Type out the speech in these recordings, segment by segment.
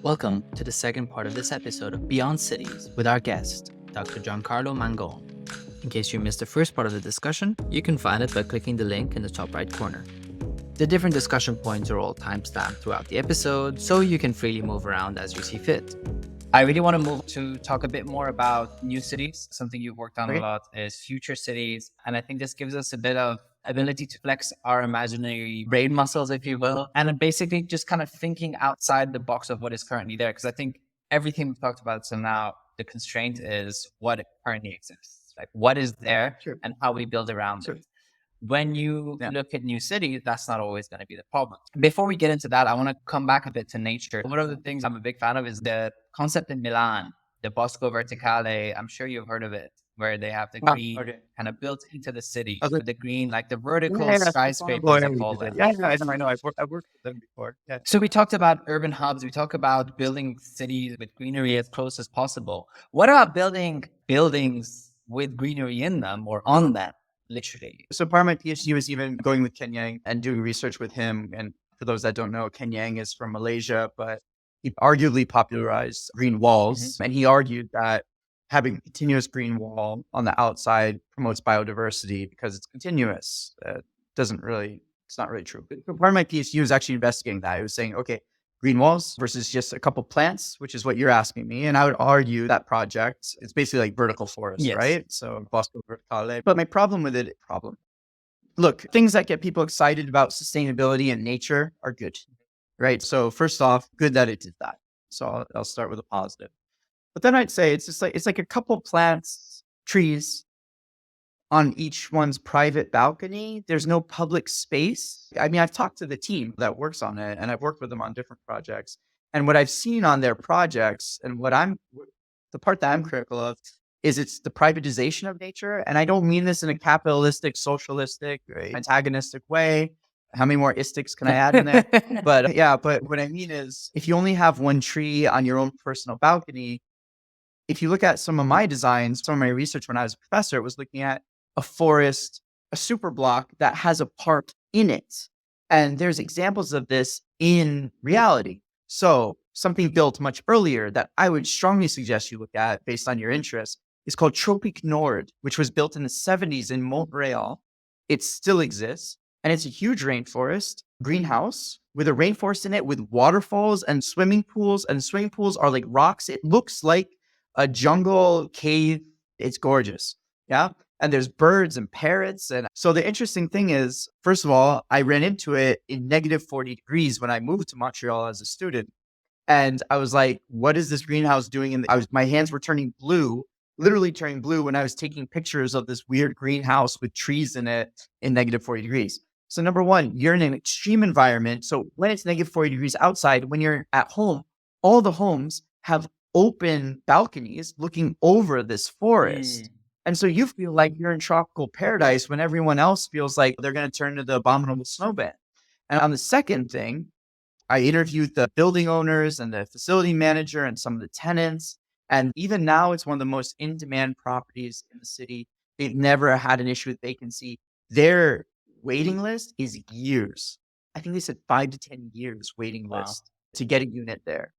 Welcome to the second part of this episode of Beyond Cities with our guest, Dr. Giancarlo Mangone. In case you missed the first part of the discussion, you can find it by clicking the link in the top right corner. The different discussion points are all timestamped throughout the episode, so you can freely move around as you see fit. I really want to move to talk a bit more about new cities. Something you've worked on a lot is future cities. And I think this gives us a bit of ability to flex our imaginary brain muscles, if you will, and basically just kind of thinking outside the box of what is currently there. Because I think everything we've talked about so now, the constraint is what currently exists, like what is there and how we build around it. When you look at new cities, that's not always going to be the problem. Before we get into that, I want to come back a bit to nature. One of the things I'm a big fan of is the concept in Milan, the Bosco Verticale. I'm sure you've heard of it, where they have the green kind of built into the city. With the green, like the vertical skyscrapers, they call them. I know. I've worked with them before. Yeah. So we talked about urban hubs. We talk about building cities with greenery as close as possible. What about building buildings with greenery in them or on them? Literally. So part of my PhD was even going with Ken Yang and doing research with him. And for those that don't know, Ken Yang is from Malaysia, but he arguably popularized green walls. And he argued that having a continuous green wall on the outside promotes biodiversity because it's continuous. It's not really true. But part of my PhD was actually investigating that. It was saying, okay, green walls versus just a couple plants, which is what you're asking me. And I would argue that project, it's basically like vertical forest, right? So Bosco Verticale. But my problem with it, look, things that get people excited about sustainability and nature are good, right? So first off, good that it did that. So I'll start with a positive. But then I'd say it's like a couple plants, trees on each one's private balcony. There's no public space. I mean, I've talked to the team that works on it and I've worked with them on different projects. And what I've seen on their projects and the part that I'm critical of is it's the privatization of nature. And I don't mean this in a capitalistic, socialistic, antagonistic way. How many more istics can I add in there? But what I mean is if you only have one tree on your own personal balcony, if you look at some of my designs, some of my research when I was a professor, it was looking at a forest, a super block that has a park in it. And there's examples of this in reality. So something built much earlier that I would strongly suggest you look at based on your interest is called Tropic Nord, which was built in the 70s in Montreal. It still exists. And it's a huge rainforest, greenhouse with a rainforest in it with waterfalls and swimming pools. And the swimming pools are like rocks. It looks like a jungle cave. It's gorgeous. Yeah. And there's birds and parrots. And so the interesting thing is, first of all, I ran into it in negative 40 degrees when I moved to Montreal as a student. And I was like, what is this greenhouse doing? My hands were turning blue, literally turning blue when I was taking pictures of this weird greenhouse with trees in it in negative 40 degrees. So number one, you're in an extreme environment. So when it's negative 40 degrees outside, when you're at home, all the homes have open balconies looking over this forest. And so you feel like you're in tropical paradise when everyone else feels like they're going to turn to the abominable snowman. And on the second thing, I interviewed the building owners and the facility manager and some of the tenants. And even now, it's one of the most in-demand properties in the city. They've never had an issue with vacancy. Their waiting list is years. I think they said 5 to 10 years waiting list to get a unit there.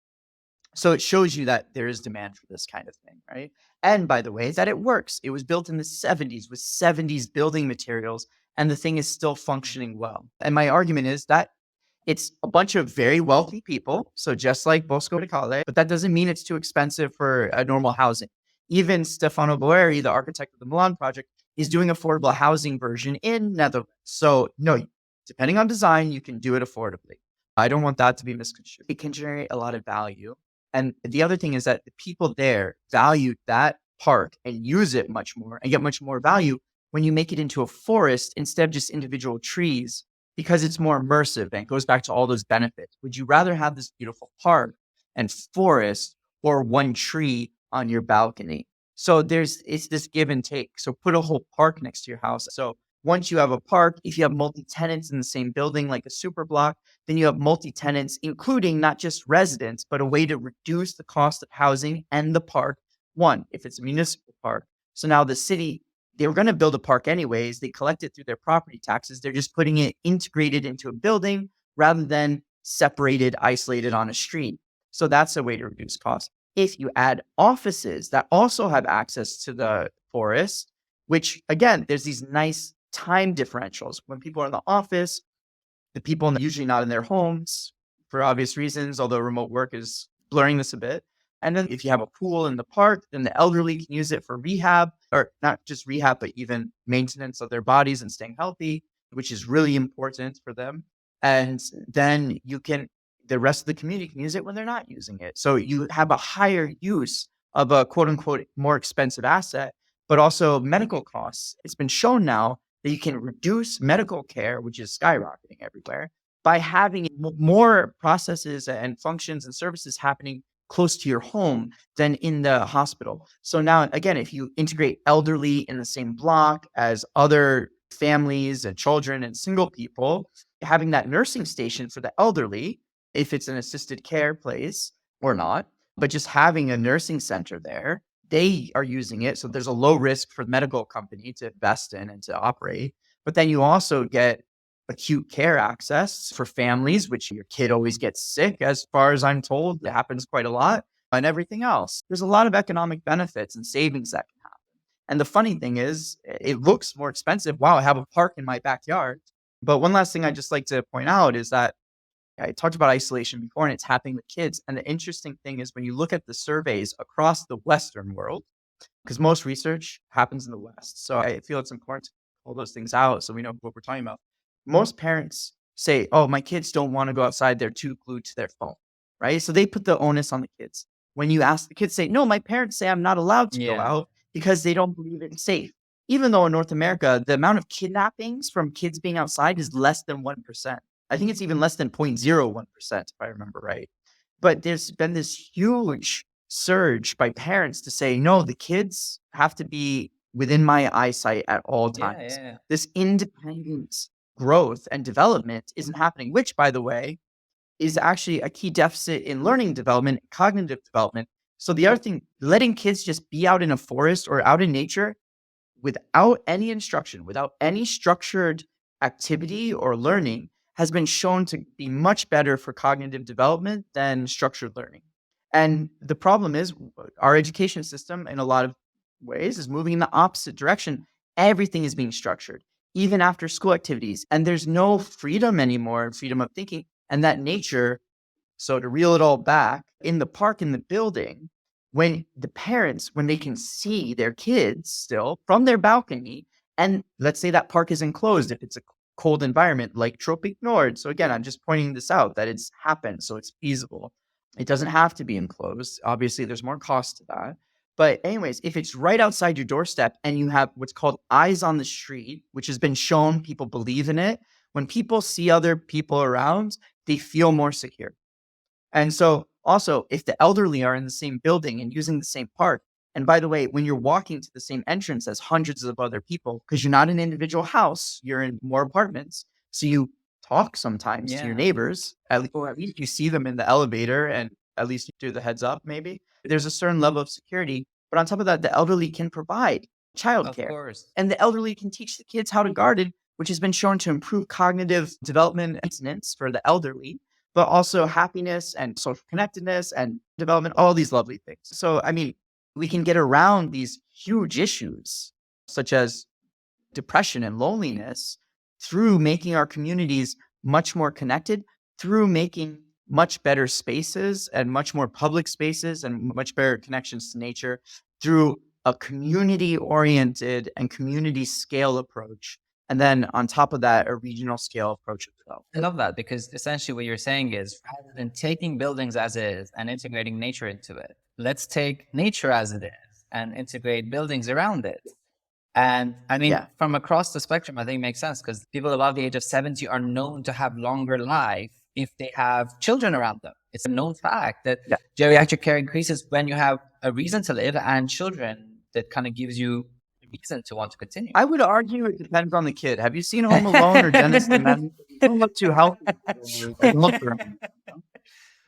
So it shows you that there is demand for this kind of thing, right? And by the way, that it works. It was built in the 70s with 70s building materials, and the thing is still functioning well. And my argument is that it's a bunch of very wealthy people, so just like Bosco Verticale, but that doesn't mean it's too expensive for a normal housing. Even Stefano Boeri, the architect of the Milan project, is doing affordable housing version in Netherlands. So no, depending on design, you can do it affordably. I don't want that to be misconstrued. It can generate a lot of value. And the other thing is that the people there value that park and use it much more and get much more value when you make it into a forest instead of just individual trees, because it's more immersive and it goes back to all those benefits. Would you rather have this beautiful park and forest or one tree on your balcony? So it's this give and take. So put a whole park next to your house. So once you have a park, if you have multi-tenants in the same building, like a super block, then you have multi-tenants, including not just residents, but a way to reduce the cost of housing and the park. One, if it's a municipal park. So now the city, they were going to build a park anyways. They collect it through their property taxes. They're just putting it integrated into a building rather than separated, isolated on a street. So that's a way to reduce costs. If you add offices that also have access to the forest, which again, there's these nice time differentials. When people are in the office, the people usually not in their homes for obvious reasons, although remote work is blurring this a bit. And then if you have a pool in the park, then the elderly can use it for rehab, or not just rehab, but even maintenance of their bodies and staying healthy, which is really important for them. And then the rest of the community can use it when they're not using it. So you have a higher use of a quote unquote more expensive asset, but also medical costs. It's been shown now that you can reduce medical care, which is skyrocketing everywhere, by having more processes and functions and services happening close to your home than in the hospital. So now, again, if you integrate elderly in the same block as other families and children and single people, having that nursing station for the elderly, if it's an assisted care place or not, but just having a nursing center there, they are using it. So there's a low risk for the medical company to invest in and to operate. But then you also get acute care access for families, which your kid always gets sick, as far as I'm told. It happens quite a lot, and everything else. There's a lot of economic benefits and savings that can happen. And the funny thing is, it looks more expensive. Wow, I have a park in my backyard. But one last thing I'd just like to point out is that I talked about isolation before, and it's happening with kids. And the interesting thing is when you look at the surveys across the Western world, because most research happens in the West. So I feel it's important to pull those things out so we know what we're talking about. Most parents say, oh, my kids don't want to go outside. They're too glued to their phone, right? So they put the onus on the kids. When you ask the kids, say, no, my parents say I'm not allowed to go out because they don't believe it's safe. Even though in North America, the amount of kidnappings from kids being outside is less than 1%. I think it's even less than 0.01%, if I remember right. But there's been this huge surge by parents to say, no, the kids have to be within my eyesight at all times. This independence, growth, and development isn't happening, which, by the way, is actually a key deficit in learning development, cognitive development. So the other thing, letting kids just be out in a forest or out in nature without any instruction, without any structured activity or learning, has been shown to be much better for cognitive development than structured learning. And the problem is our education system in a lot of ways is moving in the opposite direction. Everything is being structured, even after school activities. And there's no freedom anymore, freedom of thinking. And that nature, so to reel it all back, in the park, in the building, when the parents, when they can see their kids still from their balcony, and let's say that park is enclosed, if it's a cold environment like Tropic Nord. So again, I'm just pointing this out that it's happened, so it's feasible. It doesn't have to be enclosed. Obviously, there's more cost to that. But anyways, if it's right outside your doorstep and you have what's called eyes on the street, which has been shown, people believe in it. When people see other people around, they feel more secure. And so also, if the elderly are in the same building and using the same park, and by the way, when you're walking to the same entrance as hundreds of other people, because you're not an individual house, you're in more apartments. So you talk sometimes to your neighbors, or at least you see them in the elevator and at least you do the heads up, maybe. There's a certain level of security. But on top of that, the elderly can provide childcare. And the elderly can teach the kids how to garden, which has been shown to improve cognitive development and maintenance for the elderly, but also happiness and social connectedness and development, all these lovely things. So, I mean, we can get around these huge issues, such as depression and loneliness, through making our communities much more connected, through making much better spaces and much more public spaces and much better connections to nature, through a community-oriented and community-scale approach. And then on top of that, a regional scale approach as well. I love that, because essentially what you're saying is, rather than taking buildings as is and integrating nature into it, let's take nature as it is and integrate buildings around it. And I mean, from across the spectrum, I think it makes sense, because people above the age of 70 are known to have longer life if they have children around them. It's a known fact that geriatric care increases when you have a reason to live and children that kind of gives you a reason to want to continue. I would argue it depends on the kid. Have you seen Home Alone or Dennis the Menace? Don't look too healthy. Look for him.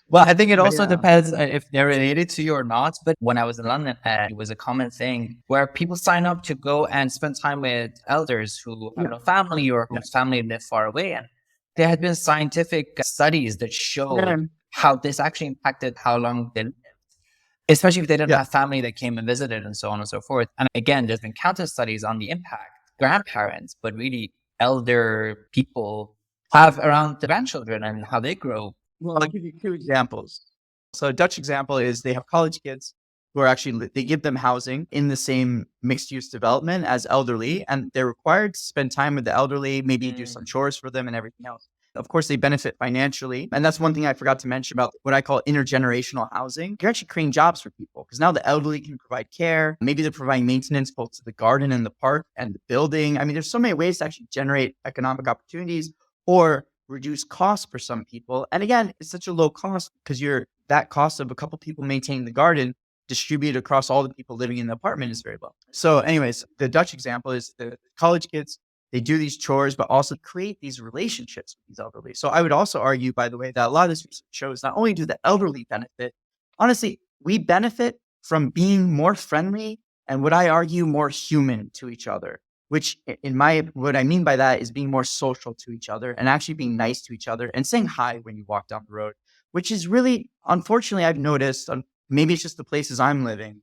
Well, I think it also depends if they're related to you or not. But when I was in London, it was a common thing where people sign up to go and spend time with elders who have no family or whose family live far away. And there had been scientific studies that showed how this actually impacted how long they lived, especially if they didn't Yeah. have family that came and visited and so on and so forth. And again, there's been countless studies on the impact grandparents, but really elder people have around the grandchildren and how they grow. Well, I'll give you two examples. So a Dutch example is they have college kids who are actually, they give them housing in the same mixed use development as elderly, and they're required to spend time with the elderly, maybe do some chores for them and everything else. Of course, they benefit financially. And that's one thing I forgot to mention about what I call intergenerational housing. You're actually creating jobs for people because now the elderly can provide care. Maybe they're providing maintenance both to the garden and the park and the building. I mean, there's so many ways to actually generate economic opportunities or reduce costs for some people. And again, it's such a low cost because that cost of a couple people maintaining the garden distributed across all the people living in the apartment is very low. So anyways, the Dutch example is the college kids, they do these chores, but also create these relationships with these elderly. So I would also argue, by the way, that a lot of this research shows not only do the elderly benefit, honestly, we benefit from being more friendly and what I argue more human to each other, which what I mean by that is being more social to each other and actually being nice to each other and saying hi when you walk down the road, which is really, unfortunately, I've noticed, maybe it's just the places I'm living,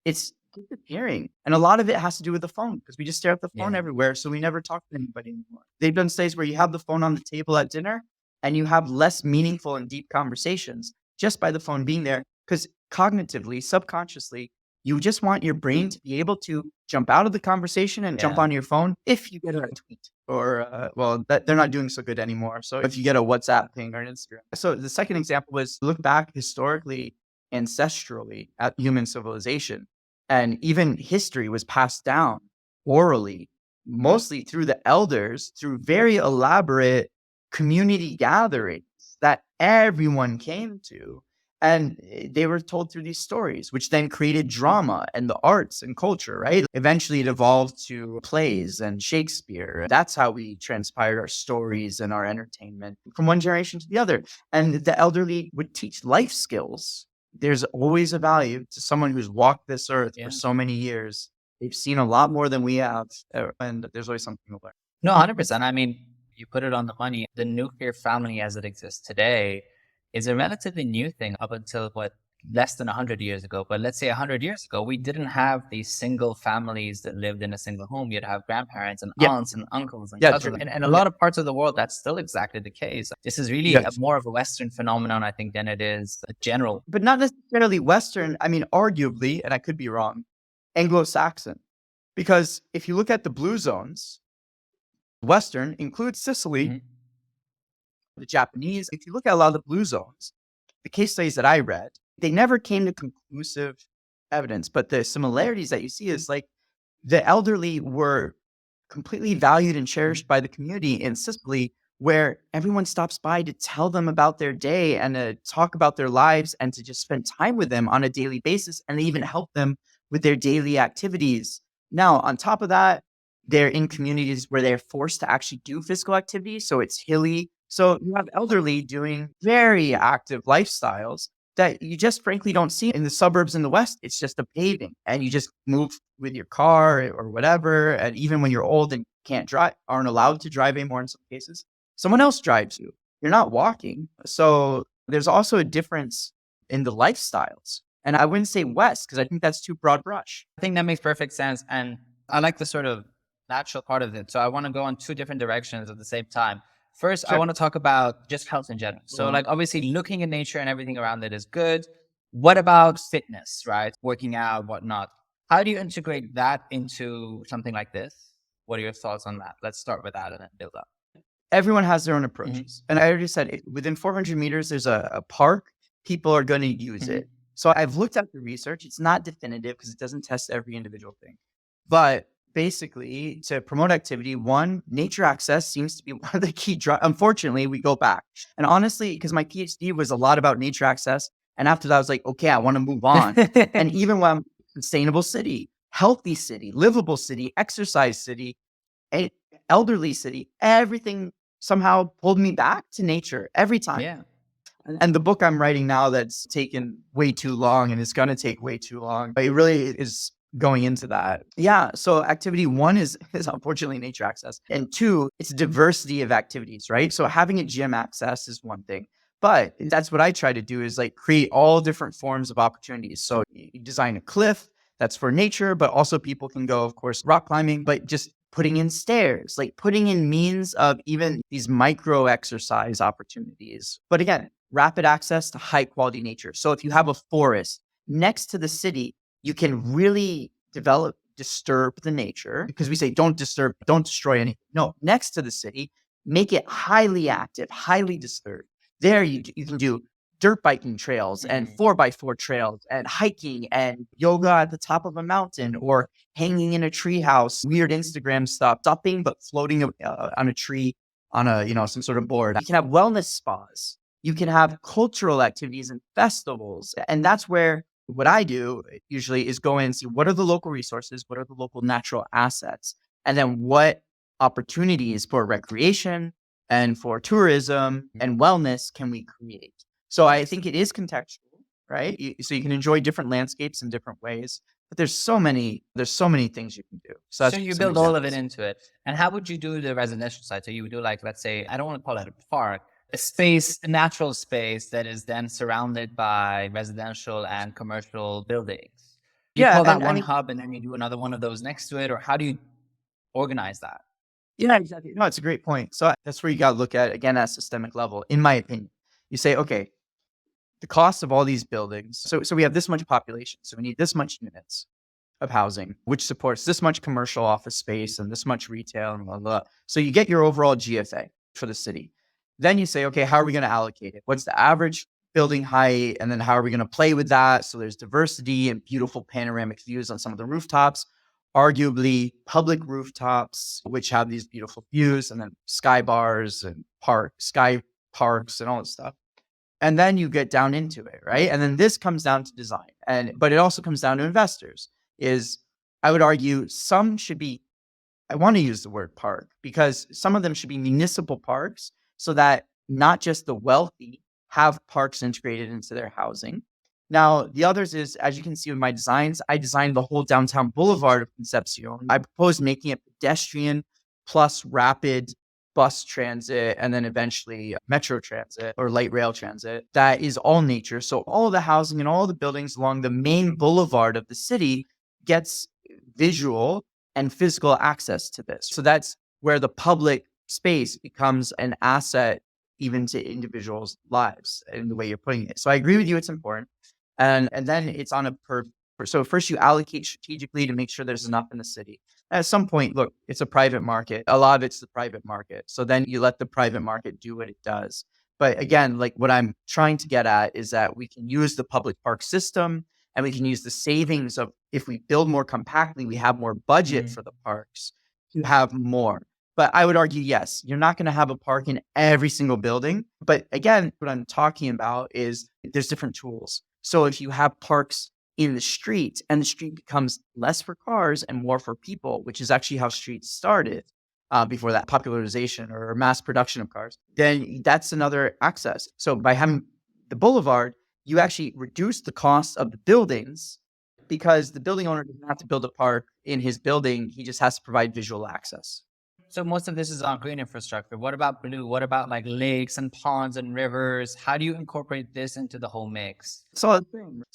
it's disappearing. And a lot of it has to do with the phone because we just stare at the phone everywhere. So we never talk to anybody anymore. They've done studies where you have the phone on the table at dinner and you have less meaningful and deep conversations just by the phone being there because cognitively, subconsciously, you just want your brain to be able to jump out of the conversation and jump on your phone if you get a tweet or, they're not doing so good anymore. So if you get a WhatsApp ping or an Instagram. So the second example was look back historically, ancestrally at human civilization. And even history was passed down orally, mostly through the elders, through very elaborate community gatherings that everyone came to. And they were told through these stories, which then created drama and the arts and culture, right? Eventually it evolved to plays and Shakespeare. That's how we transpired our stories and our entertainment from one generation to the other. And the elderly would teach life skills. There's always a value to someone who's walked this earth for so many years. They've seen a lot more than we have, and there's always something to learn. No, 100%. I mean, you put it on the money. The nuclear family as it exists today is a relatively new thing up until less than 100 years ago. But let's say 100 years ago, we didn't have these single families that lived in a single home. You'd have grandparents and aunts and uncles and cousins. And a lot of parts of the world, that's still exactly the case. This is really more of a Western phenomenon, I think, than it is a general. But not necessarily Western. I mean, arguably, and I could be wrong, Anglo-Saxon. Because if you look at the blue zones, Western includes Sicily, the Japanese. If you look at a lot of the blue zones, the case studies that I read, they never came to conclusive evidence. But the similarities that you see is like the elderly were completely valued and cherished by the community in Sicily, where everyone stops by to tell them about their day and to talk about their lives and to just spend time with them on a daily basis. And they even help them with their daily activities. Now, on top of that, they're in communities where they're forced to actually do physical activity. So it's hilly. So you have elderly doing very active lifestyles that you just frankly don't see in the suburbs in the West. It's just a paving and you just move with your car or whatever. And even when you're old and can't drive, aren't allowed to drive anymore in some cases, someone else drives you. You're not walking. So there's also a difference in the lifestyles. And I wouldn't say West because I think that's too broad brush. I think that makes perfect sense. And I like the sort of natural part of it. So I want to go in two different directions at the same time. First, I want to talk about just health in general. So like obviously looking at nature and everything around it is good. What about fitness, right? Working out, whatnot. How do you integrate that into something like this? What are your thoughts on that? Let's start with that and then build up. Everyone has their own approaches. And I already said within 400 meters, there's a park. People are going to use it. So I've looked at the research. It's not definitive because it doesn't test every individual thing. But basically, to promote activity, one, nature access seems to be one of the key unfortunately, we go back. And honestly, because my PhD was a lot about nature access. And after that, I was like, okay, I want to move on. And even when I'm sustainable city, healthy city, livable city, exercise city, elderly city, everything somehow pulled me back to nature every time. Yeah. And the book I'm writing now that's taken way too long and it's going to take way too long, but it really is going into that. Yeah. So activity one is unfortunately nature access. And two, it's diversity of activities, right? So having a gym access is one thing, But that's what I try to do, is like create all different forms of opportunities. So you design a cliff that's for nature, but also people can go, of course, rock climbing, but just putting in stairs, like putting in means of even these micro exercise opportunities. But again, rapid access to high quality nature. So if you have a forest next to the city, you can really disturb the nature, because we say don't disturb, don't destroy anything. No, next to the city, make it highly active, highly disturbed. There you can do dirt biking trails and 4x4 trails and hiking and yoga at the top of a mountain, or hanging in a tree house, weird Instagram stuff, stopping but floating on a tree on a, some sort of board. You can have wellness spas. You can have cultural activities and festivals. And that's where what I do usually is go in and see what are the local resources, what are the local natural assets, and then what opportunities for recreation and for tourism and wellness can we create. So I think it is contextual, right? So you can enjoy different landscapes in different ways, but there's so many things you can do. So So you build all of it into it. And how would you do the residential side? So you would do, like, let's say, I don't want to call it a park, a space, a natural space that is then surrounded by residential and commercial buildings. You Yeah, call that and I one mean, hub, and then you do another one of those next to it, or how do you organize that? yeah, exactly. No, it's a great point. So that's where you got to look at, again, at systemic level, in my opinion. You say, okay, the cost of all these buildings. So we have this much population. So we need this much units of housing, which supports this much commercial office space and this much retail and blah, blah. So you get your overall GFA for the city. Then you say, okay, how are we going to allocate it? What's the average building height? And then how are we going to play with that? So there's diversity and beautiful panoramic views on some of the rooftops, arguably public rooftops, which have these beautiful views, and then sky bars and sky parks and all this stuff. And then you get down into it, right? And then this comes down to design. But it also comes down to investors. I would argue some should be, I want to use the word park, because some of them should be municipal parks, so that not just the wealthy have parks integrated into their housing. Now, the others is, as you can see with my designs, I designed the whole downtown boulevard of Concepcion. I proposed making it pedestrian plus rapid bus transit, and then eventually metro transit or light rail transit that is all nature. So all the housing and all the buildings along the main boulevard of the city gets visual and physical access to this. So that's where the public space becomes an asset even to individuals' lives in the way you're putting it. So I agree with you, it's important. And then it's on a so first you allocate strategically to make sure there's enough in the city. At some point, look, it's a private market. A lot of it's the private market. So then you let the private market do what it does. But again, like what I'm trying to get at is that we can use the public park system, and we can use the savings of, if we build more compactly, we have more budget for the parks to have more. But I would argue, yes, you're not going to have a park in every single building. But again, what I'm talking about is there's different tools. So if you have parks in the street, and the street becomes less for cars and more for people, which is actually how streets started before that popularization or mass production of cars, then that's another access. So by having the boulevard, you actually reduce the cost of the buildings, because the building owner doesn't have to build a park in his building. He just has to provide visual access. So most of this is on green infrastructure. What about blue? What about like lakes and ponds and rivers? How do you incorporate this into the whole mix? So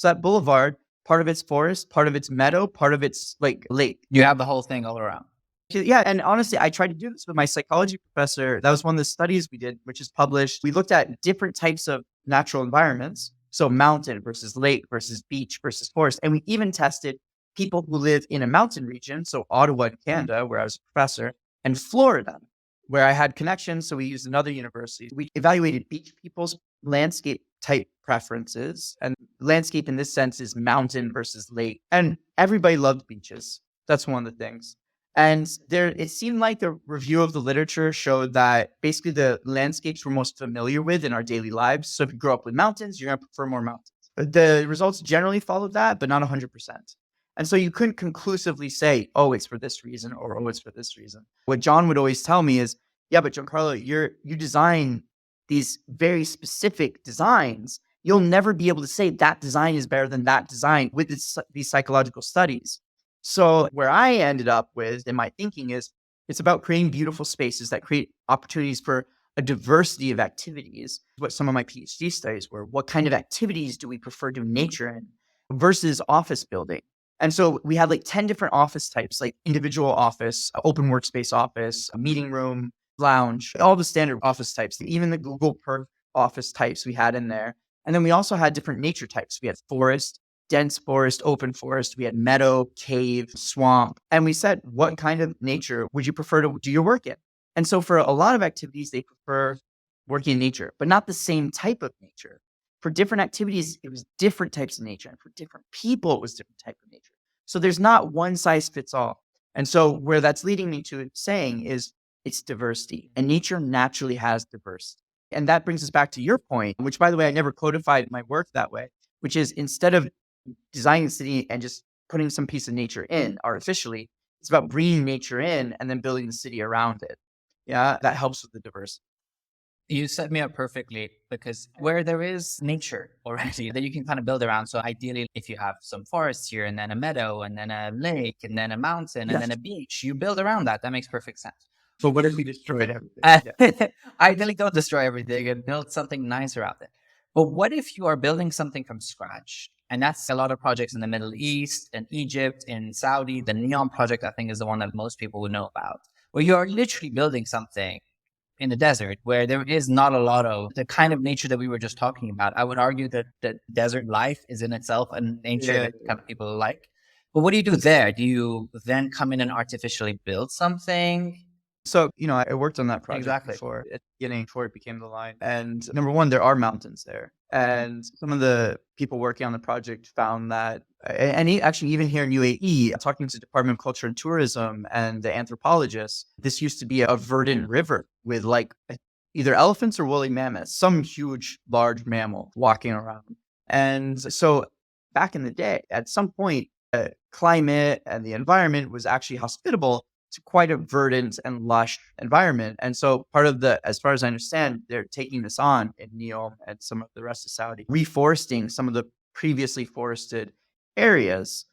that boulevard, part of it's forest, part of it's meadow, part of it's like lake. You have the whole thing all around. Yeah. And honestly, I tried to do this with my psychology professor. That was one of the studies we did, which is published. We looked at different types of natural environments. So mountain versus lake versus beach versus forest. And we even tested people who live in a mountain region. So Ottawa, Canada, where I was a professor, and Florida, where I had connections. So we used another university. We evaluated beach people's landscape type preferences. And landscape in this sense is mountain versus lake. And everybody loved beaches. That's one of the things. And it seemed like the review of the literature showed that basically the landscapes we're most familiar with in our daily lives. So if you grow up with mountains, you're going to prefer more mountains. The results generally followed that, but not 100%. And so you couldn't conclusively say, oh, it's for this reason, or oh, it's for this reason. What John would always tell me is, yeah, but Giancarlo, you design these very specific designs. You'll never be able to say that design is better than that design with these psychological studies. So where I ended up with in my thinking is, it's about creating beautiful spaces that create opportunities for a diversity of activities. What some of my PhD studies were, what kind of activities do we prefer doing nature in versus office building? And so we had like 10 different office types, like individual office, open workspace office, a meeting room, lounge, all the standard office types, even the Google Perk office types we had in there. And then we also had different nature types. We had forest, dense forest, open forest. We had meadow, cave, swamp. And we said, what kind of nature would you prefer to do your work in? And so for a lot of activities, they prefer working in nature, but not the same type of nature. For different activities, it was different types of nature. And for different people, it was different type of nature. So there's not one size fits all. And so where that's leading me to saying is it's diversity, and nature naturally has diversity. And that brings us back to your point, which, by the way, I never codified my work that way, which is instead of designing the city and just putting some piece of nature in artificially, it's about bringing nature in and then building the city around it. Yeah, that helps with the diversity. You set me up perfectly because where there is nature already that you can kind of build around. So ideally, if you have some forest here and then a meadow and then a lake and then a mountain and Yes. then a beach, you build around that. That makes perfect sense. But what if we destroyed everything? Yeah. Ideally, don't destroy everything and build something nice around it. But what if you are building something from scratch? And that's a lot of projects in the Middle East and Egypt, in Saudi. The Neon project, I think, is the one that most people would know about, where you are literally building something in the desert where there is not a lot of the kind of nature that we were just talking about. I would argue that desert life is in itself a nature that kind of people like. But what do you do there? Do you then come in and artificially build something? So, I worked on that project Exactly. before at the beginning, before it became the line. And number one, there are mountains there. And some of the people working on the project found that, actually even here in UAE, talking to the Department of Culture and Tourism and the anthropologists, this used to be a verdant river with like either elephants or woolly mammoths, some huge, large mammal walking around. And so back in the day, at some point, the climate and the environment was actually hospitable to quite a verdant and lush environment. And so part of as far as I understand, they're taking this on in Neom and some of the rest of Saudi, reforesting some of the previously forested areas.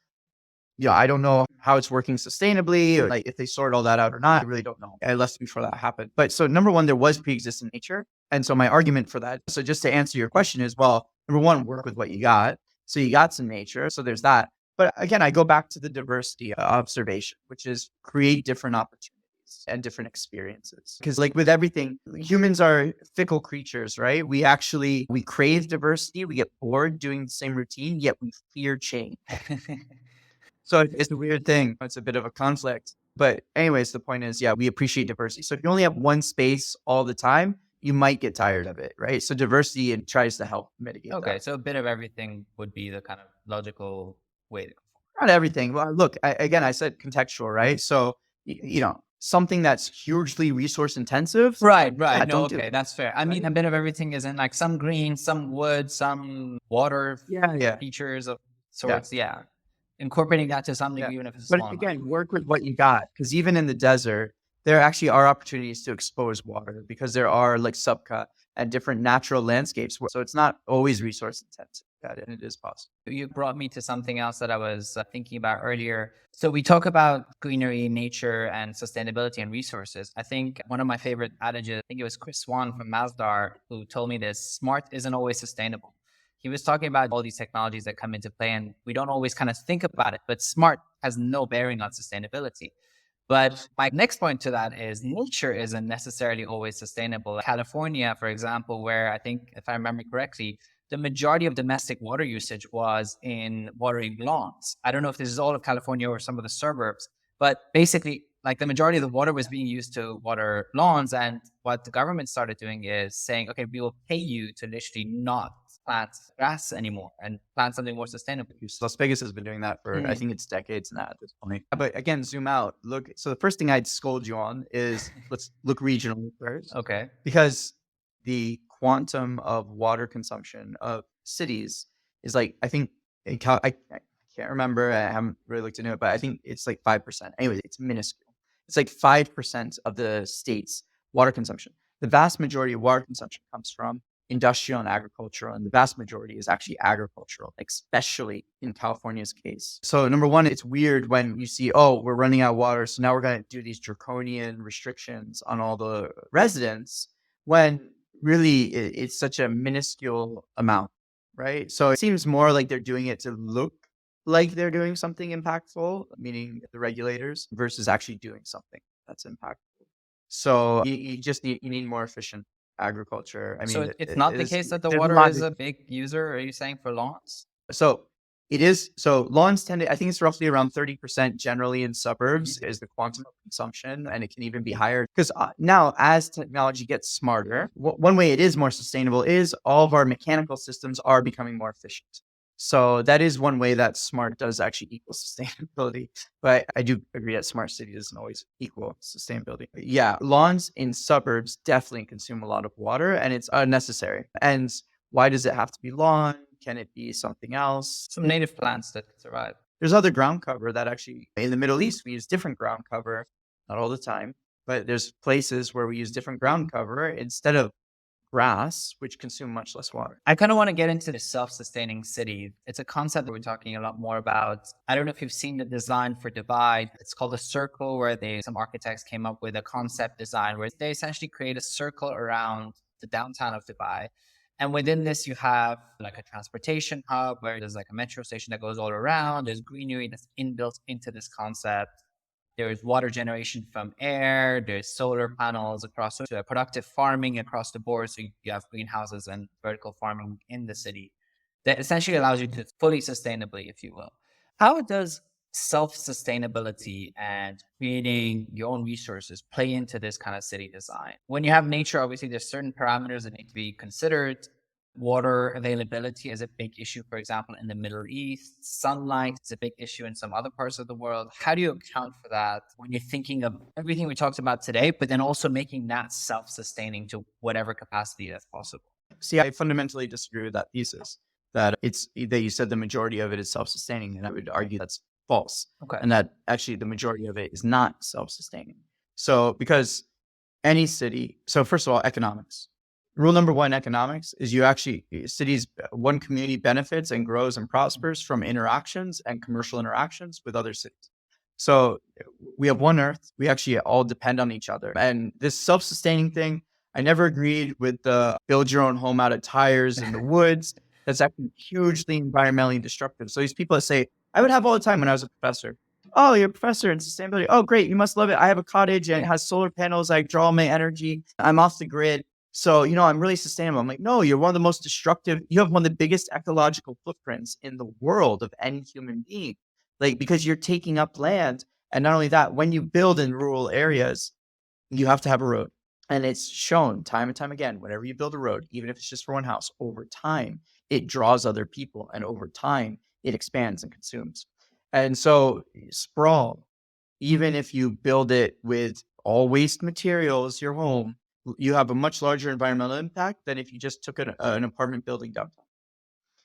I don't know how it's working sustainably or like if they sort all that out or not. I really don't know. I left before that happened. But so number one, there was pre-existing nature. And so my argument for that, so just to answer your question is, well, number one, work with what you got. So you got some nature. So there's that. But again, I go back to the diversity observation, which is create different opportunities and different experiences. Because like with everything, humans are fickle creatures, right? We crave diversity. We get bored doing the same routine, yet we fear change. So it's a weird thing. It's a bit of a conflict. But anyways, the point is, yeah, we appreciate diversity. So if you only have one space all the time, you might get tired of it, right? So diversity tries to help mitigate that. Okay, so a bit of everything would be the kind of logical way to go. Not everything. Well, look, I said contextual, right? So, something that's hugely resource intensive. Right. Yeah, No, don't do okay, it. that's fair. I mean, a bit of everything is in like some green, some wood, some water Yeah. features of sorts. Yeah. Incorporating that to something, Yeah. even if it's a But small amount. again, work with what you got. Because even in the desert, there actually are opportunities to expose water because there are like subcut and different natural landscapes. So it's not always resource intensive. And it is possible. You brought me to something else that I was thinking about earlier. So we talk about greenery, nature, and sustainability and resources. I think one of my favorite adages, I think it was Chris Swan from Masdar who told me this: smart isn't always sustainable. He was talking about all these technologies that come into play, and we don't always kind of think about it, but smart has no bearing on sustainability. But my next point to that is nature isn't necessarily always sustainable. California, for example, where I think, if I remember correctly, the majority of domestic water usage was in watering lawns. I don't know if this is all of California or some of the suburbs, but basically, like the majority of the water was being used to water lawns. And what the government started doing is saying, okay, we will pay you to literally not plant grass anymore and plant something more sustainable. Las Vegas has been doing that for, I think it's decades now at this point. But again, zoom out. Look, so the first thing I'd scold you on is let's look regionally first. Okay. Because the quantum of water consumption of cities is like, I think, I can't remember. I haven't really looked into it, but I think it's like 5%. Anyway, it's minuscule. It's like 5% of the state's water consumption. The vast majority of water consumption comes from industrial and agricultural, and the vast majority is actually agricultural, especially in California's case. So number one, it's weird when you see, oh, we're running out of water, so now we're going to do these draconian restrictions on all the residents, when really it's such a minuscule amount, right? So it seems more like they're doing it to look like they're doing something impactful, meaning the regulators, versus actually doing something that's impactful. So you need more efficient agriculture. I So mean, it's not the case that the there's a water lot. is a big user, are you saying, for lawns? So it is. So lawns tend to, I think it's roughly around 30% generally in suburbs Mm-hmm. is the quantum of consumption. And it can even be higher because now as technology gets smarter, one way it is more sustainable is all of our mechanical systems are becoming more efficient. So that is one way that smart does actually equal sustainability. But I do agree that smart city doesn't always equal sustainability. Yeah, lawns in suburbs definitely consume a lot of water and it's unnecessary. And why does it have to be lawn? Can it be something else? Some native plants that could survive. There's other ground cover that actually, in the Middle East, we use different ground cover, not all the time, but there's places where we use different ground cover instead of grass, which consume much less water. I kind of want to get into the self-sustaining city. It's a concept that we're talking a lot more about. I don't know if you've seen the design for Dubai. It's called a circle, where some architects came up with a concept design where they essentially create a circle around the downtown of Dubai. And within this, you have like a transportation hub where there's like a metro station that goes all around. There's greenery that's inbuilt into this concept. There's water generation from air. There's solar panels across, so productive farming across the board. So you have greenhouses and vertical farming in the city that essentially allows you to fully sustainably, if you will. How does self-sustainability and creating your own resources play into this kind of city design? When you have nature, obviously there's certain parameters that need to be considered. Water availability is a big issue, for example, in the Middle East. Sunlight is a big issue in some other parts of the world. How do you account for that when you're thinking of everything we talked about today, but then also making that self-sustaining to whatever capacity that's possible? See, I fundamentally disagree with that thesis that you said the majority of it is self-sustaining, and I would argue that's false. Okay. And that actually the majority of it is not self-sustaining. So because any city, so first of all, economics. Rule number one, economics, is one community benefits and grows and prospers from interactions and commercial interactions with other cities. So we have one earth. We actually all depend on each other. And this self-sustaining thing, I never agreed with the build your own home out of tires in the woods. That's actually hugely environmentally destructive. So these people that say, I would have all the time when I was a professor. Oh, you're a professor in sustainability. Oh, great. You must love it. I have a cottage and it has solar panels. I draw my energy. I'm off the grid. So, I'm really sustainable. I'm like, no, you're one of the most destructive. You have one of the biggest ecological footprints in the world of any human being, like, because you're taking up land. And not only that, when you build in rural areas, you have to have a road. And it's shown time and time again, whenever you build a road, even if it's just for one house, over time, it draws other people. And over time, it expands and consumes. And so sprawl, even if you build it with all waste materials, your home, you have a much larger environmental impact than if you just took an apartment building downtown.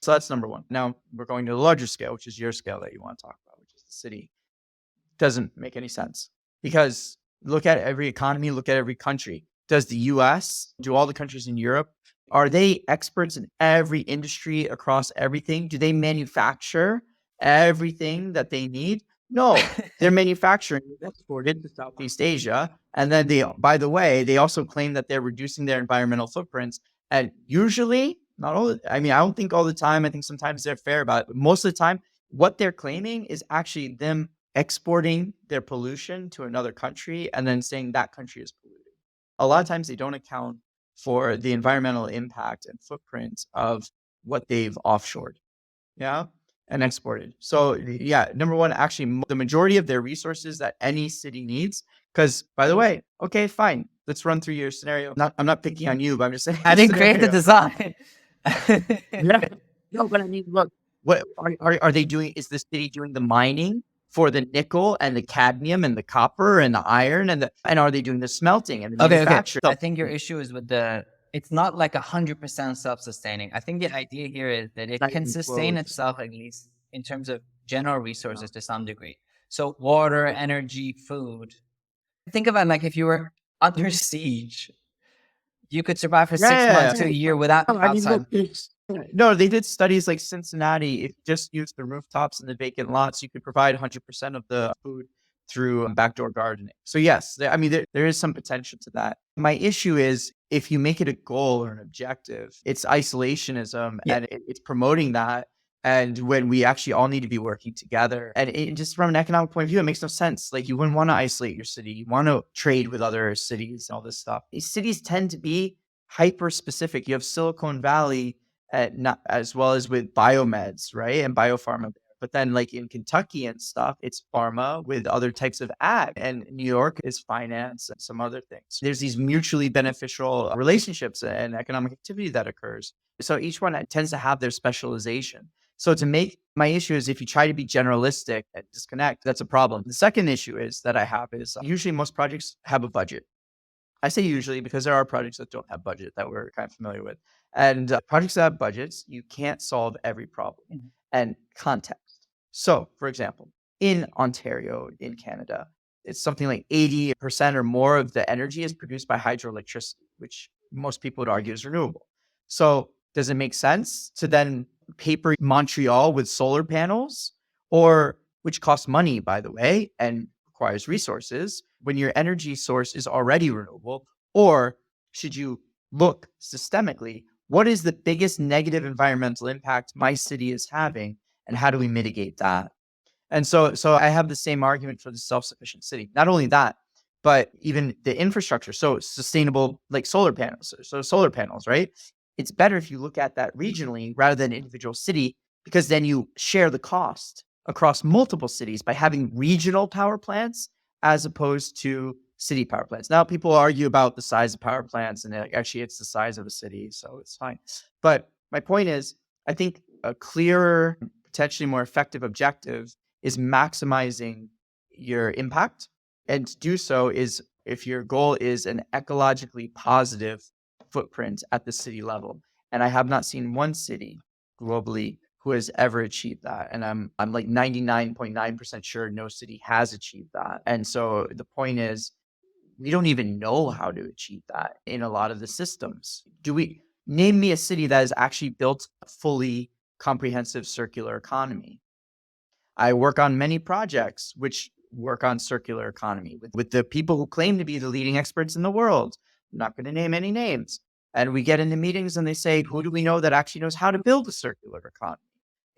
So that's number one. Now we're going to the larger scale, which is your scale that you want to talk about, which is the city. Doesn't make any sense because look at every economy, look at every country. Does the US, do all the countries in Europe, are they experts in every industry across everything? Do they manufacture everything that they need? No, they're manufacturing exported to Southeast Asia. And then by the way, they also claim that they're reducing their environmental footprints. And usually, not all, I don't think all the time. I think sometimes they're fair about it. But most of the time, what they're claiming is actually them exporting their pollution to another country and then saying that country is polluted. A lot of times they don't account for the environmental impact and footprint of what they've offshored. Yeah. And exported. So yeah, number one, actually the majority of their resources that any city needs, because by the way, okay, fine. Let's run through your scenario. I'm not picking on you, but I'm just saying. I didn't create the design. Yeah. No, but I mean, look, what are they doing? Is the city doing the mining for the nickel and the cadmium and the copper and the iron and are they doing the smelting and the manufacturing? Okay. I think your issue is with it's not like 100% self-sustaining. I think the idea here is that it can sustain itself, at least in terms of general resources to some degree. So water, energy, food. Think about like if you were under siege, you could survive for 6 months to a year without outside. No, they did studies like Cincinnati. If you just use the rooftops and the vacant lots, you could provide 100% of the food through backdoor gardening. So yes, there is some potential to that. My issue is if you make it a goal or an objective, it's isolationism and it's promoting that. And when we actually all need to be working together, and just from an economic point of view, it makes no sense. Like you wouldn't want to isolate your city. You want to trade with other cities and all this stuff. These cities tend to be hyper specific. You have Silicon Valley not as well as with biomeds, right? And biopharma. But then like in Kentucky and stuff, it's pharma with other types of ag. And New York is finance and some other things. There's these mutually beneficial relationships and economic activity that occurs. So each one tends to have their specialization. So to make my issue is if you try to be generalistic and disconnect, that's a problem. The second issue is that I have is usually most projects have a budget. I say usually because there are projects that don't have budget that we're kind of familiar with. And projects that have budgets, you can't solve every problem. And context. So, for example, in Ontario, in Canada, it's something like 80% or more of the energy is produced by hydroelectricity, which most people would argue is renewable. So does it make sense to then paper Montreal with solar panels, or which costs money, by the way, and requires resources when your energy source is already renewable? Or should you look systemically, what is the biggest negative environmental impact my city is having, and how do we mitigate that? And so I have the same argument for the self-sufficient city. Not only that, but even the infrastructure. So sustainable, like solar panels. So solar panels, right? It's better if you look at that regionally rather than individual city, because then you share the cost across multiple cities by having regional power plants as opposed to city power plants. Now, people argue about the size of power plants, and actually it's the size of a city, so it's fine. But my point is, I think a clearer, potentially more effective objective is maximizing your impact. And to do so is if your goal is an ecologically positive footprint at the city level. And I have not seen one city globally who has ever achieved that. And I'm like 99.9% sure no city has achieved that. And so the point is, we don't even know how to achieve that in a lot of the systems. Name me a city that has actually built a fully comprehensive circular economy? I work on many projects which work on circular economy with the people who claim to be the leading experts in the world. I'm not going to name any names. And we get into meetings and they say, who do we know that actually knows how to build a circular economy?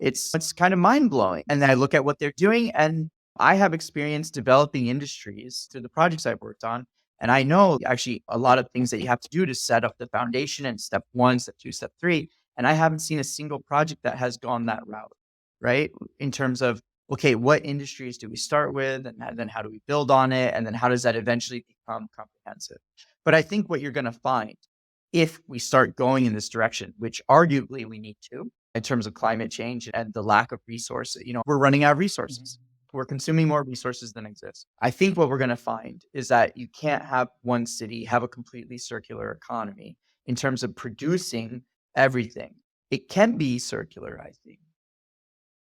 It's kind of mind blowing. And then I look at what they're doing, and I have experience developing industries through the projects I've worked on. And I know actually a lot of things that you have to do to set up the foundation and step 1, step 2, step 3. And I haven't seen a single project that has gone that route, right? In terms of, okay, what industries do we start with? And then how do we build on it? And then how does that eventually become comprehensive? But I think what you're going to find if we start going in this direction, which arguably we need to, in terms of climate change and the lack of resources, we're running out of resources. We're consuming more resources than exist. I think what we're going to find is that you can't have one city have a completely circular economy in terms of producing everything. It can be circular, I think,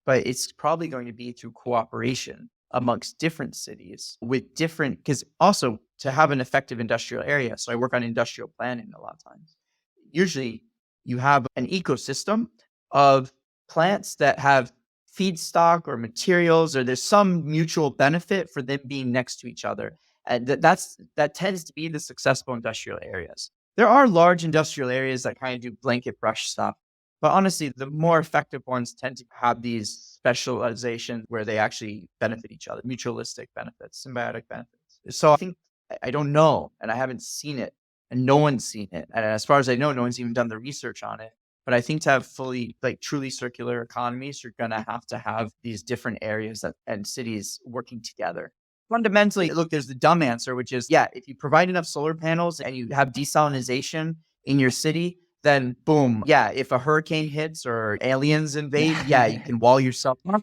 but it's probably going to be through cooperation amongst different cities with different, because also to have an effective industrial area. So I work on industrial planning a lot of times. Usually you have an ecosystem of plants that have feedstock or materials, or there's some mutual benefit for them being next to each other. And that tends to be the successful industrial areas. There are large industrial areas that kind of do blanket brush stuff. But honestly, the more effective ones tend to have these specializations where they actually benefit each other, mutualistic benefits, symbiotic benefits. So I think, I don't know, and I haven't seen it, and no one's seen it. And as far as I know, no one's even done the research on it. But I think to have fully, truly circular economies, you're going to have these different areas and cities working together. Fundamentally, look, there's the dumb answer, which is, if you provide enough solar panels and you have desalination in your city, then boom. If a hurricane hits or aliens invade, you can wall yourself off.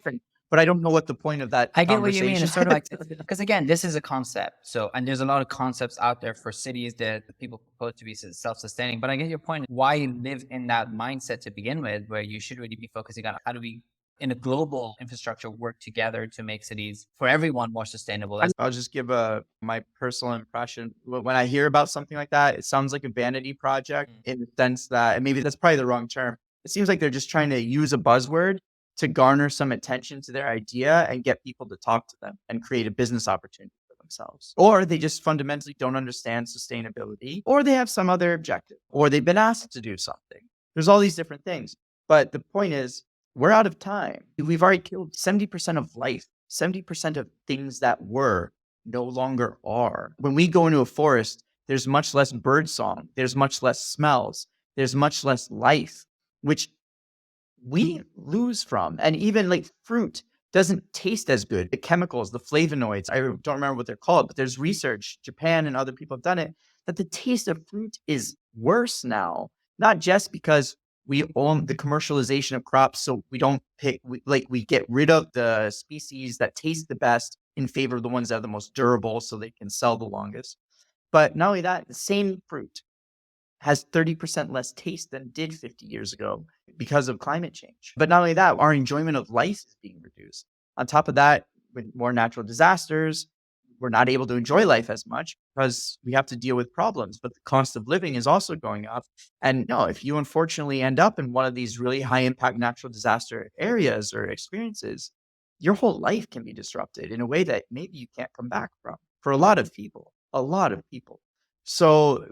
But I don't know what the point of that I get what you mean. conversation It's sort of like, because again, this is a concept. So, and there's a lot of concepts out there for cities that people propose to be self-sustaining. But I get your point. Why live in that mindset to begin with, where you should really be focusing on how do we, in a global infrastructure, work together to make cities for everyone more sustainable? I'll just give my personal impression. When I hear about something like that, it sounds like a vanity project in the sense that, and maybe that's probably the wrong term. It seems like they're just trying to use a buzzword to garner some attention to their idea and get people to talk to them and create a business opportunity for themselves. Or they just fundamentally don't understand sustainability, or they have some other objective, or they've been asked to do something. There's all these different things. But the point is, we're out of time. We've already killed 70% of life, 70% of things that were no longer are. When we go into a forest, there's much less bird song, there's much less smells, there's much less life, which we lose from. And even like fruit doesn't taste as good. The chemicals, the flavonoids, I don't remember what they're called, but there's research, Japan and other people have done it, that the taste of fruit is worse now, not just because we own the commercialization of crops. So we don't pick, we get rid of the species that taste the best in favor of the ones that are the most durable so they can sell the longest. But not only that, the same fruit has 30% less taste than it did 50 years ago because of climate change. But not only that, our enjoyment of life is being reduced. On top of that, with more natural disasters, we're not able to enjoy life as much because we have to deal with problems. But the cost of living is also going up. And no, if you unfortunately end up in one of these really high impact natural disaster areas or experiences, your whole life can be disrupted in a way that maybe you can't come back from for a lot of people, a lot of people. So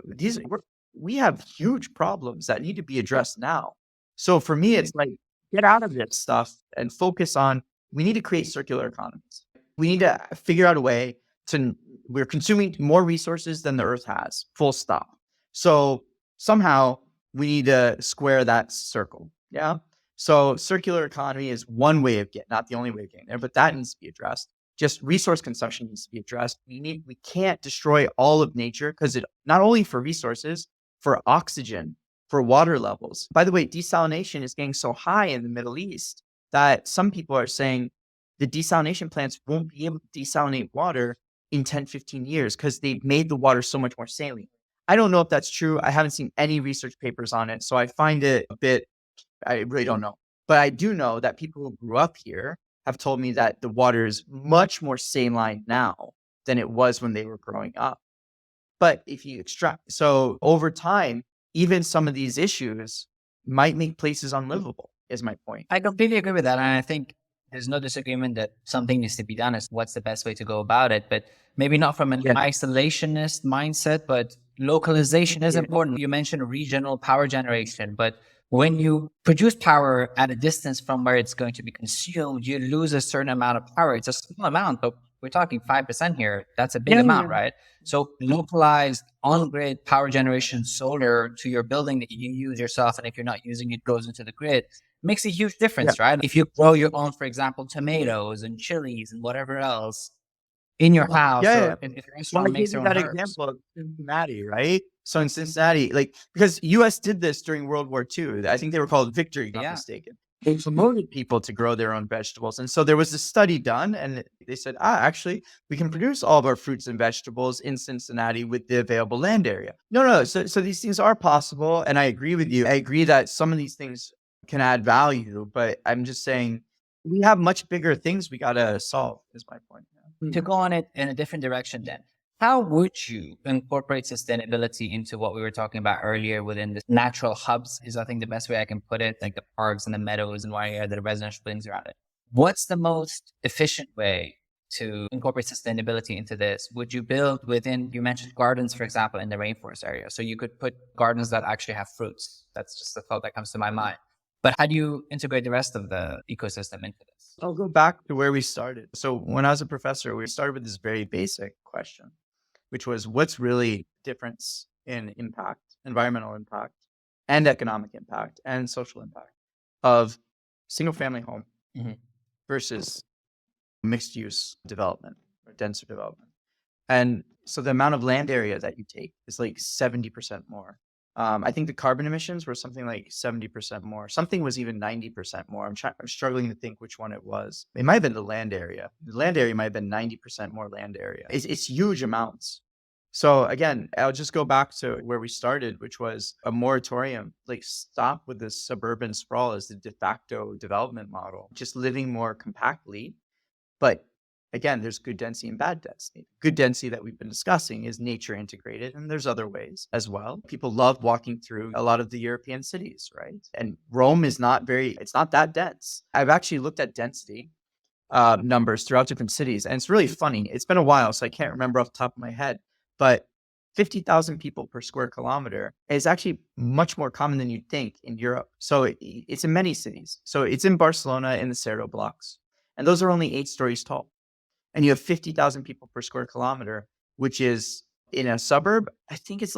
we have huge problems that need to be addressed now. So for me, it's like, get out of this stuff and focus on, we need to create circular economies. We need to figure out a way we're consuming more resources than the earth has, full stop. So somehow we need to square that circle. Yeah. So circular economy is one way of getting, not the only way of getting there, but that needs to be addressed. Just resource consumption needs to be addressed. We can't destroy all of nature because it not only for resources, for oxygen, for water levels. By the way, desalination is getting so high in the Middle East that some people are saying the desalination plants won't be able to desalinate water in 10, 15 years because they've made the water so much more saline. I don't know if that's true. I haven't seen any research papers on it. So I find it a bit, I really don't know. But I do know that people who grew up here have told me that the water is much more saline now than it was when they were growing up. But if you extract, so over time, even some of these issues might make places unlivable, is my point. I completely agree with that. And I think there's no disagreement that something needs to be done. Is what's the best way to go about it? But maybe not from an isolationist mindset, but localization is important. You mentioned regional power generation, but when you produce power at a distance from where it's going to be consumed, you lose a certain amount of power. It's a small amount, but we're talking 5% here. That's a big amount, right? So localized on-grid power generation solar to your building that you use yourself, and if you're not using it, goes into the grid, makes a huge difference, right? If you grow your own, for example, tomatoes and chilies and whatever else in your house, or if your restaurant makes their own that herbs. example of Cincinnati, right? So in Cincinnati, because US did this during World War II. I think they were called Victory, if I'm not mistaken. They promoted people to grow their own vegetables. And so there was a study done and they said, actually, we can produce all of our fruits and vegetables in Cincinnati with the available land area. No. So these things are possible. And I agree with you. I agree that some of these things can add value, but I'm just saying we have much bigger things we got to solve, is my point. To go on it in a different direction then, how would you incorporate sustainability into what we were talking about earlier within the natural hubs is I think the best way I can put it, like the parks and the meadows and why the residential buildings around it. What's the most efficient way to incorporate sustainability into this? Would you build within, you mentioned gardens, for example, in the rainforest area. So you could put gardens that actually have fruits. That's just the thought that comes to my mind. But how do you integrate the rest of the ecosystem into this? I'll go back to where we started. So when I was a professor, we started with this very basic question, which was what's really the difference in impact, environmental impact, and economic impact, and social impact of single family home versus mixed use development or denser development. And so the amount of land area that you take is like 70% more. I think the carbon emissions were something like 70% more. Something was even 90% more. I'm struggling to think which one it was. It might have been the land area. The land area might have been 90% more land area. It's huge amounts. So again, I'll just go back to where we started, which was a moratorium. Like stop with the suburban sprawl as the de facto development model. Just living more compactly. But again, there's good density and bad density. Good density that we've been discussing is nature integrated, and there's other ways as well. People love walking through a lot of the European cities, right? And Rome is it's not that dense. I've actually looked at density numbers throughout different cities, and it's really funny. It's been a while, so I can't remember off the top of my head, but 50,000 people per square kilometer is actually much more common than you'd think in Europe. So it's in many cities. So it's in Barcelona in the Cerro blocks, and those are only 8 stories tall. And you have 50,000 people per square kilometer, which is in a suburb, I think it's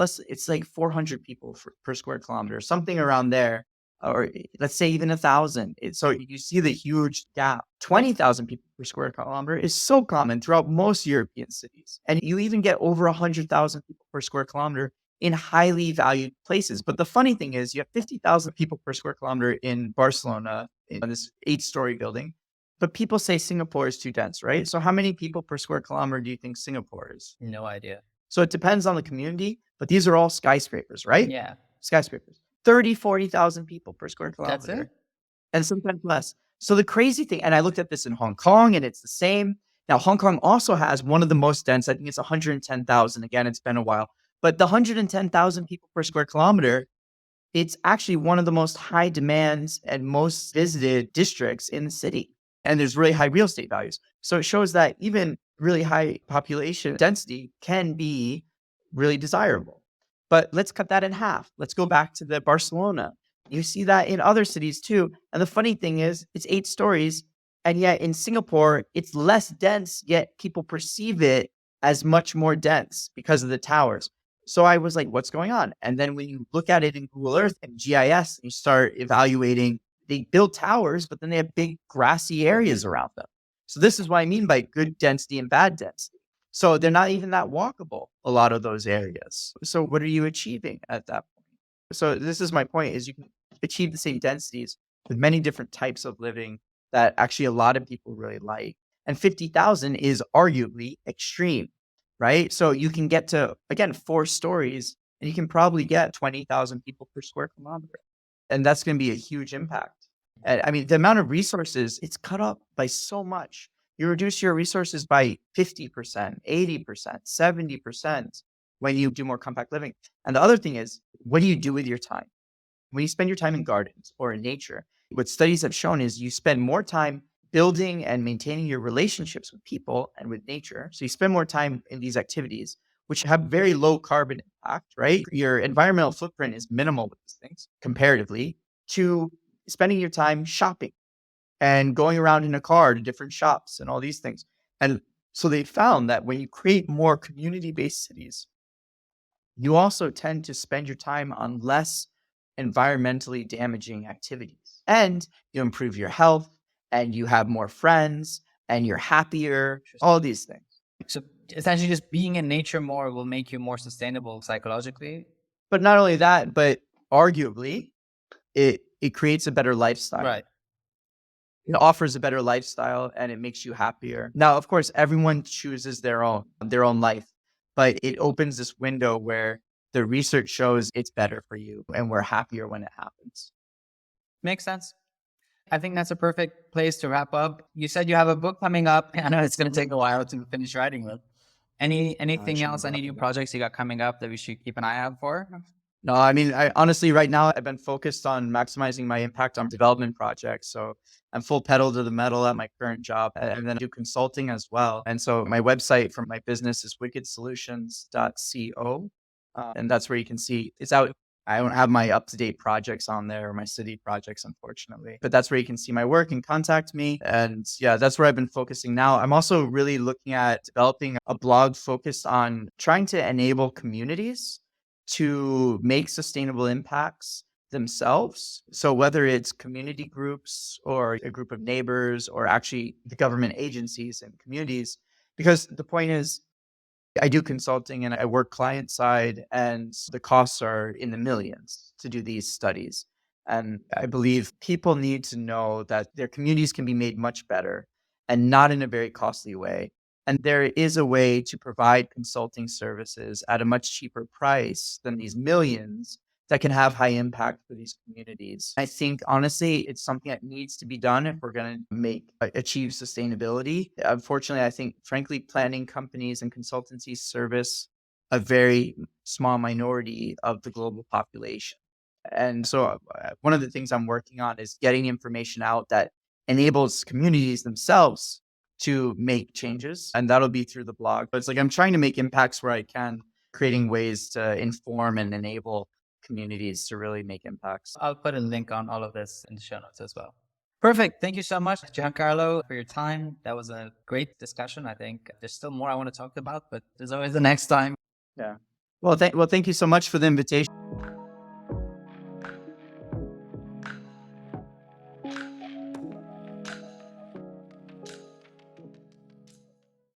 like 400 people per square kilometer, something around there, or let's say even 1,000. So you see the huge gap. 20,000 people per square kilometer is so common throughout most European cities. And you even get over 100,000 people per square kilometer in highly valued places. But the funny thing is you have 50,000 people per square kilometer in Barcelona in this 8-story building. But people say Singapore is too dense, right? So how many people per square kilometer do you think Singapore is? No idea. So it depends on the community, but these are all skyscrapers, right? Yeah. Skyscrapers. 30, 40,000 people per square That's kilometer. it? And sometimes less. So the crazy thing, and I looked at this in Hong Kong, and it's the same. Now, Hong Kong also has one of the most dense. I think it's 110,000. Again, it's been a while. But the 110,000 people per square kilometer, it's actually one of the most high demands and most visited districts in the city. And there's really high real estate values. So it shows that even really high population density can be really desirable. But let's cut that in half. Let's go back to the Barcelona. You see that in other cities too. And the funny thing is, it's 8 stories. And yet in Singapore, it's less dense, yet people perceive it as much more dense because of the towers. So I was like, what's going on? And then when you look at it in Google Earth and GIS, you start evaluating, they build towers, but then they have big grassy areas around them. So this is what I mean by good density and bad density. So they're not even that walkable, a lot of those areas. So what are you achieving at that point? So this is my point, is you can achieve the same densities with many different types of living that actually a lot of people really like. And 50,000 is arguably extreme, right? So you can get to, again, 4 stories, and you can probably get 20,000 people per square kilometer. And that's going to be a huge impact. And I mean, the amount of resources, it's cut up by so much. You reduce your resources by 50%, 80%, 70% when you do more compact living. And the other thing is, what do you do with your time? When you spend your time in gardens or in nature, what studies have shown is you spend more time building and maintaining your relationships with people and with nature. So you spend more time in these activities, which have very low carbon impact, right? Your environmental footprint is minimal with these things comparatively to spending your time shopping and going around in a car to different shops and all these things. And so they found that when you create more community-based cities, you also tend to spend your time on less environmentally damaging activities. And you improve your health, and you have more friends, and you're happier, all these things. So essentially just being in nature more will make you more sustainable psychologically. But not only that, but arguably, it creates a better lifestyle. Right. It offers a better lifestyle, and it makes you happier. Now, of course, everyone chooses their own life, but it opens this window where the research shows it's better for you, and we're happier when it happens. Makes sense. I think that's a perfect place to wrap up. You said you have a book coming up. I know it's going to take a while to finish writing it. Anything else, any new projects you got coming up that we should keep an eye out for? No, I mean, I honestly, right now, I've been focused on maximizing my impact on development projects. So I'm full pedal to the metal at my current job, and then I do consulting as well. And so my website for my business is wickedsolutions.co. And that's where you can see it's out. I don't have my up-to-date projects on there, or my city projects, unfortunately. But that's where you can see my work and contact me. And yeah, that's where I've been focusing now. I'm also really looking at developing a blog focused on trying to enable communities to make sustainable impacts themselves. So whether it's community groups or a group of neighbors or actually the government agencies and communities, because the point is, I do consulting and I work client side, and the costs are in the millions to do these studies. And I believe people need to know that their communities can be made much better and not in a very costly way. And there is a way to provide consulting services at a much cheaper price than these millions that can have high impact for these communities. I think honestly, it's something that needs to be done if we're going to achieve sustainability. Unfortunately, I think frankly, planning companies and consultancies service a very small minority of the global population. And so one of the things I'm working on is getting information out that enables communities themselves to make changes. And that'll be through the blog. But it's like I'm trying to make impacts where I can, creating ways to inform and enable communities to really make impacts. I'll put a link on all of this in the show notes as well. Perfect. Thank you so much, Giancarlo, for your time. That was a great discussion. I think there's still more I want to talk about, but there's always the next time. Yeah. Well, thank you so much for the invitation.